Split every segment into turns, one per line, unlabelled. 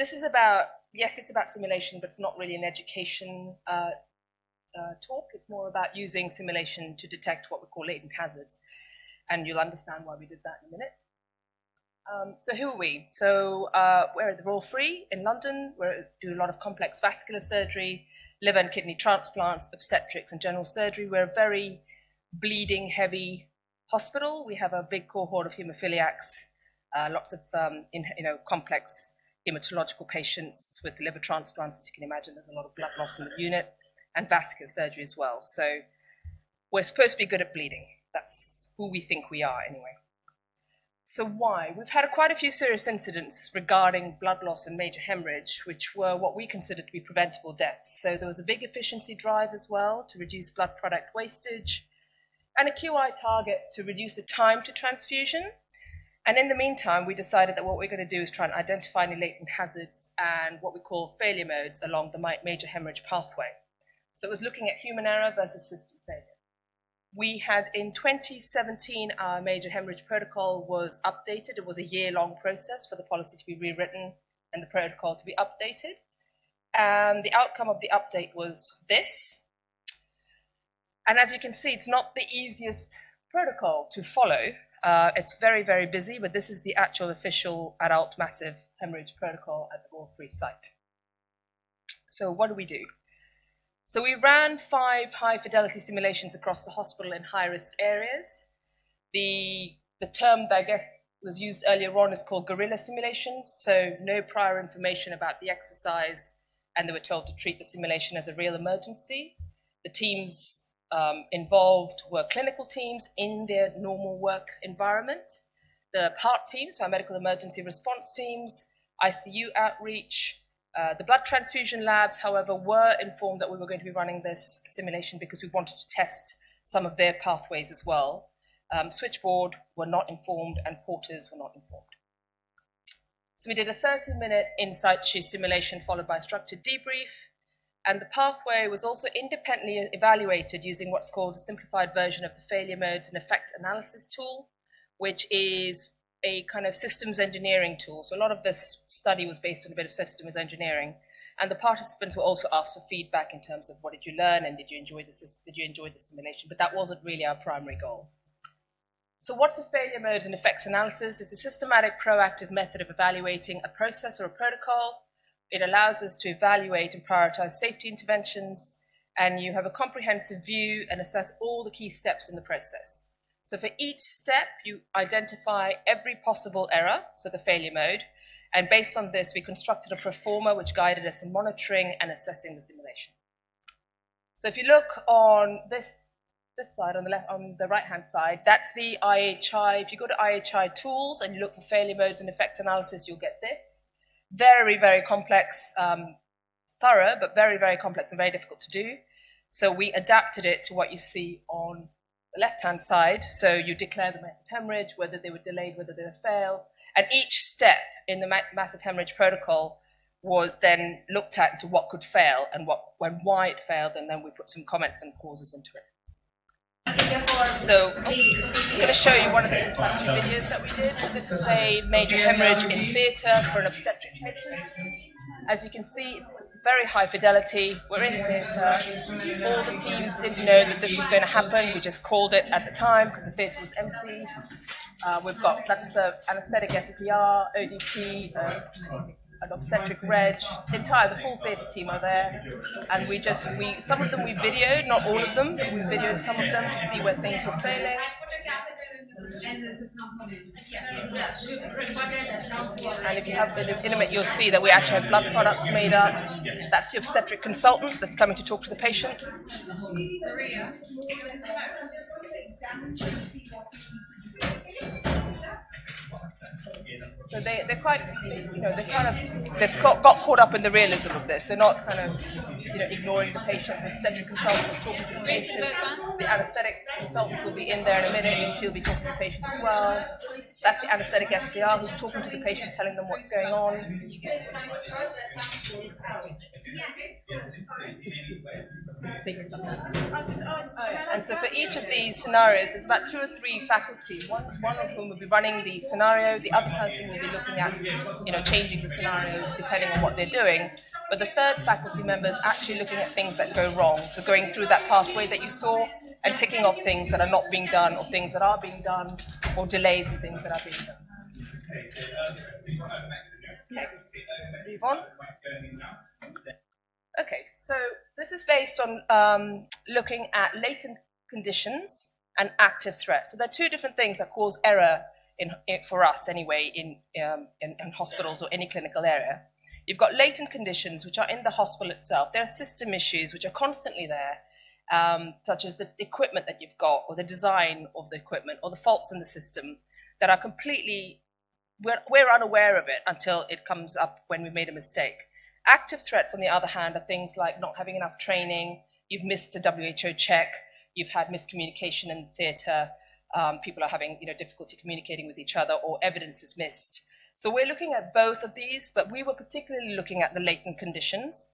this is about, yes, it's about simulation, but it's not really an education talk. It's more about using simulation to detect what we call latent hazards. And you'll understand why we did that in a minute. So who are we? So we're at the Royal Free in London. We do a lot of complex vascular surgery, liver and kidney transplants, obstetrics, and general surgery. We're a very bleeding heavy hospital. We have a big cohort of hemophiliacs, lots of complex hematological patients with liver transplants. As you can imagine, there's a lot of blood loss in the unit, and vascular surgery as well. So we're supposed to be good at bleeding. That's who we think we are anyway. So why? We've had quite a few serious incidents regarding blood loss and major hemorrhage, which were what we considered to be preventable deaths. So there was a big efficiency drive as well to reduce blood product wastage, and a QI target to reduce the time to transfusion. And in the meantime, we decided that what we're going to do is try and identify any latent hazards and what we call failure modes along the major hemorrhage pathway. So it was looking at human error versus system failure. We had, in 2017, our major hemorrhage protocol was updated. It was a year-long process for the policy to be rewritten and the protocol to be updated. And the outcome of the update was this. And as you can see, it's not the easiest protocol to follow. It's very, very busy, but this is the actual official adult massive hemorrhage protocol at the Royal Free site. So what do we do? So we ran 5 high-fidelity simulations across the hospital in high-risk areas. The term that I guess was used earlier on is called guerrilla simulations, so no prior information about the exercise, and they were told to treat the simulation as a real emergency. The teams involved were clinical teams in their normal work environment, the PART teams, so our medical emergency response teams, ICU outreach. The blood transfusion labs, however, were informed that we were going to be running this simulation because we wanted to test some of their pathways as well. Switchboard were not informed, and porters were not informed. So we did a 30-minute in situ simulation followed by a structured debrief, and the pathway was also independently evaluated using what's called a simplified version of the failure modes and effect analysis tool, which is a kind of systems engineering tool. So a lot of this study was based on a bit of systems engineering, and the participants were also asked for feedback in terms of what did you learn and did you enjoy the simulation, but that wasn't really our primary goal. So what's a failure modes and effects analysis? It's a systematic proactive method of evaluating a process or a protocol. It allows us to evaluate and prioritize safety interventions, and you have a comprehensive view and assess all the key steps in the process. So for each step, you identify every possible error, so the failure mode, and based on this, we constructed a proforma which guided us in monitoring and assessing the simulation. So if you look on this side, on the right-hand side, that's the IHI. If you go to IHI tools and you look for failure modes and effect analysis, you'll get this. Very, very complex, thorough, but very, very complex and very difficult to do. So we adapted it to what you see on the left-hand side. So you declare the massive hemorrhage, whether they were delayed, whether they would fail. And each step in the massive hemorrhage protocol was then looked at to what could fail and why it failed, and then we put some comments and causes into it. So I'm just going to show you one of the interactive videos that we did. So this is a major hemorrhage in theatre for an obstetric patient. As you can see, it's very high fidelity. We're in theatre. All the teams didn't know that this was going to happen. We just called it at the time because the theatre was empty. We've got anesthetic SPR, ODP, an obstetric reg, the full theatre team are there, and some of them we videoed, not all of them, but we videoed some of them to see where things were failing. And if you have the intimate, you'll see that we actually have blood products made up. That's the obstetric consultant that's coming to talk to the patient. So they're quite, they've got caught up in the realism of this. They're not kind of, ignoring the patient. The obstetric consultant is talking to the patient. The anesthetic consultant will be in there in a minute, and she'll be talking to the patient as well. That's the anesthetic SPR who's talking to the patient, telling them what's going on. And so for each of these scenarios, there's about 2 or 3 faculty. One of whom will be running the scenario. The other person will be looking at, changing the scenario depending on what they're doing. But the third faculty member is actually looking at things that go wrong. So going through that pathway that you saw and ticking off things that are not being done, or things that are being done, or delays in things that are being done. Okay. Move on. Okay, so this is based on looking at latent conditions and active threats. So there are 2 different things that cause error for us anyway in hospitals or any clinical area. You've got latent conditions, which are in the hospital itself. There are system issues which are constantly there, such as the equipment that you've got, or the design of the equipment, or the faults in the system that are completely, we're unaware of it until it comes up when we made a mistake. Active threats, on the other hand, are things like not having enough training, you've missed a WHO check, you've had miscommunication in the theatre, people are having difficulty communicating with each other, or evidence is missed. So we're looking at both of these, but we were particularly looking at the latent conditions.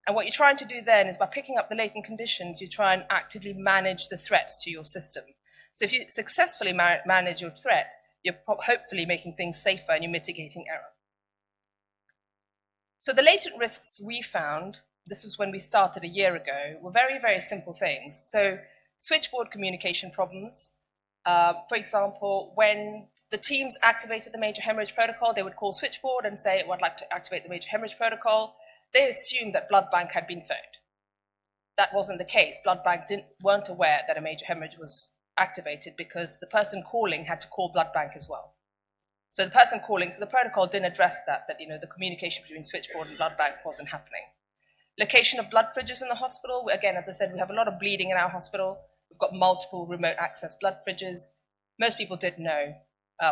And what you're trying to do then is, by picking up the latent conditions, you try and actively manage the threats to your system. So if you successfully manage your threat, you're hopefully making things safer and you're mitigating error. So the latent risks we found, this was when we started a year ago, were very, very simple things. So switchboard communication problems. For example, when the teams activated the Major Hemorrhage Protocol, they would call switchboard and say, "I'd like to activate the Major Hemorrhage Protocol." They assumed that blood bank had been phoned. That wasn't the case. Blood bank weren't aware that a major hemorrhage was activated, because the person calling had to call blood bank as well. So the person calling, so the protocol didn't address that the communication between switchboard and blood bank wasn't happening. Location of blood fridges in the hospital. Again, as I said, we have a lot of bleeding in our hospital. We've got multiple remote access blood fridges. Most people didn't know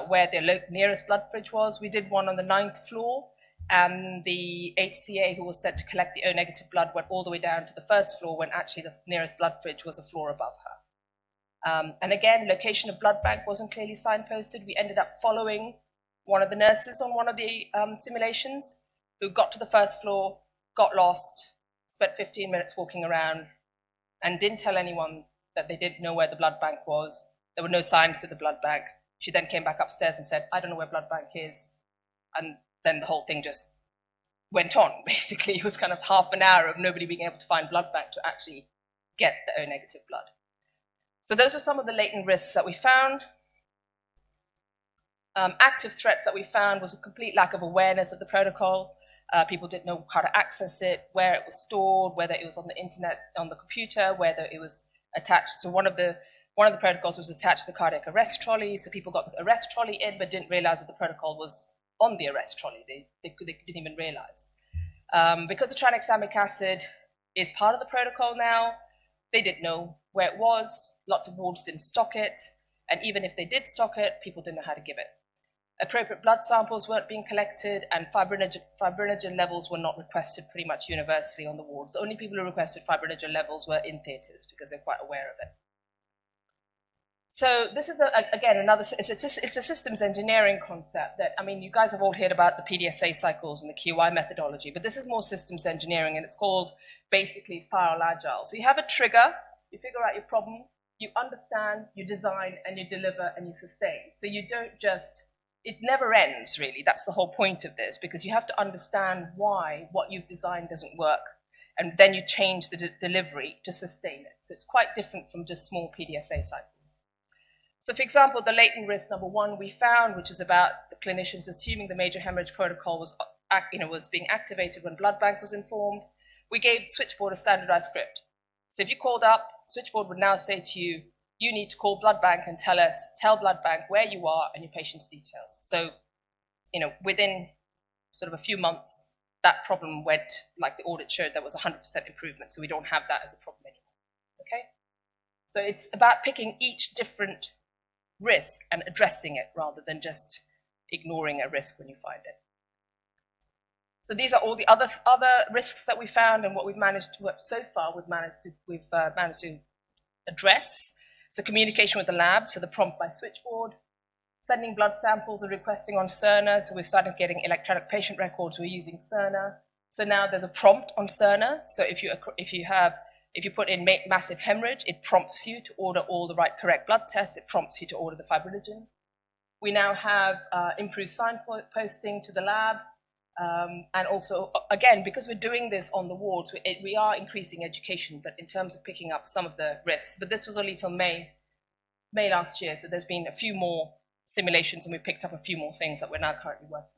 where their nearest blood fridge was. We did one on the 9th floor, and the HCA who was sent to collect the O-negative blood went all the way down to the 1st floor, when actually the nearest blood fridge was a floor above her. And again, location of blood bank wasn't clearly signposted. We ended up following one of the nurses on one of the simulations, who got to the 1st floor, got lost, spent 15 minutes walking around, and didn't tell anyone that they didn't know where the blood bank was. There were no signs to the blood bank. She then came back upstairs and said, "I don't know where blood bank is." And then the whole thing just went on, basically. It was kind of half an hour of nobody being able to find blood bank to actually get the O-negative blood. So those are some of the latent risks that we found. Active threats that we found was a complete lack of awareness of the protocol. People didn't know how to access it, where it was stored, whether it was on the internet, on the computer, whether it was attached. So one of the protocols was attached to the cardiac arrest trolley, so people got the arrest trolley in but didn't realize that the protocol was on the arrest trolley. They didn't even realize. Because the tranexamic acid is part of the protocol now, they didn't know where it was. Lots of wards didn't stock it, and even if they did stock it, people didn't know how to give it. Appropriate blood samples weren't being collected, and fibrinogen levels were not requested pretty much universally on the wards. The only people who requested fibrinogen levels were in theatres, because they're quite aware of it. So this is, again, it's a systems engineering concept that, you guys have all heard about the PDSA cycles and the QI methodology, but this is more systems engineering, and it's called basically spiral agile. So you have a trigger, you figure out your problem, you understand, you design, and you deliver, and you sustain. So you don't just, it never ends, really. That's the whole point of this, because you have to understand why what you've designed doesn't work, and then you change the delivery to sustain it. So it's quite different from just small PDSA cycles. So for example, the latent risk number 1 we found, which was about the clinicians assuming the Major Hemorrhage Protocol was being activated when blood bank was informed. We gave switchboard a standardized script. So if you called up, switchboard would now say to you, "You need to call blood bank and tell blood bank where you are and your patient's details." So, within sort of a few months, that problem went, like the audit showed, there was 100% improvement. So we don't have that as a problem anymore, okay? So it's about picking each different risk and addressing it rather than just ignoring a risk when you find it. So these are all the other risks that we found, and what we've managed to, so far, we've managed to address. So communication with the lab, so the prompt by switchboard, sending blood samples and requesting on Cerner. So we've started getting electronic patient records. We're using Cerner. So now there's a prompt on Cerner. So if If you put in massive hemorrhage, it prompts you to order all the right correct blood tests. It prompts you to order the fibrinogen. We now have improved signposting to the lab. And also, again, because we're doing this on the wards, we are increasing education, but in terms of picking up some of the risks. But this was only till May last year, so there's been a few more simulations, and we picked up a few more things that we're now currently working on.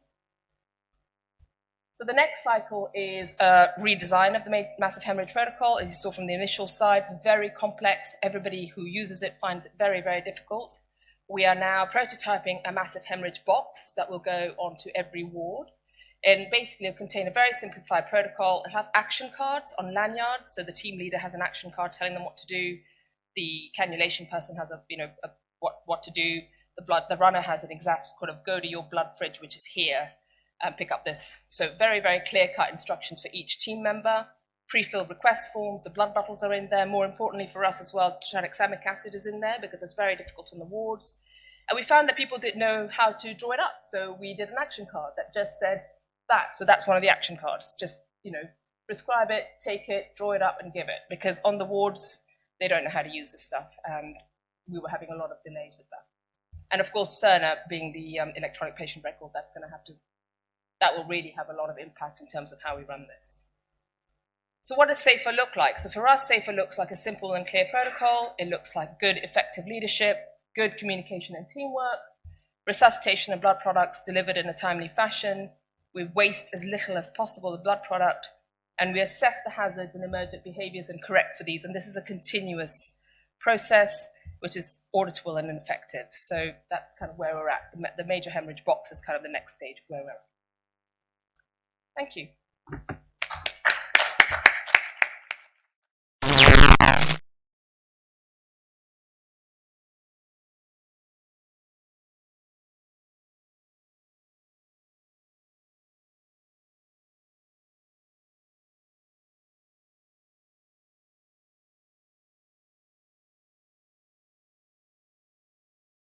So the next cycle is a redesign of the Massive Haemorrhage Protocol. As you saw from the initial slide, it's very complex. Everybody who uses it finds it very, very difficult. We are now prototyping a massive hemorrhage box that will go onto every ward. And basically, it'll contain a very simplified protocol. It'll have action cards on lanyards, so the team leader has an action card telling them what to do. The cannulation person has what to do. The runner has an exact kind of go to your blood fridge, which is here, and pick up this. So very, very clear-cut instructions for each team member. Pre-filled request forms, the blood bottles are in there. More importantly for us as well, tranexamic acid is in there because it's very difficult on the wards. And we found that people didn't know how to draw it up. So we did an action card that just said that. So that's one of the action cards. Just, prescribe it, take it, draw it up and give it. Because on the wards, they don't know how to use this stuff. And we were having a lot of delays with that. And of course, Cerner being the electronic patient record, that will really have a lot of impact in terms of how we run this. So what does SAFER look like? So for us, SAFER looks like a simple and clear protocol. It looks like good, effective leadership, good communication and teamwork, resuscitation of blood products delivered in a timely fashion. We waste as little as possible of blood product, and we assess the hazards and emergent behaviors and correct for these. And this is a continuous process, which is auditable and effective. So that's kind of where we're at. The major hemorrhage box is kind of the next stage of where we're at. Thank you.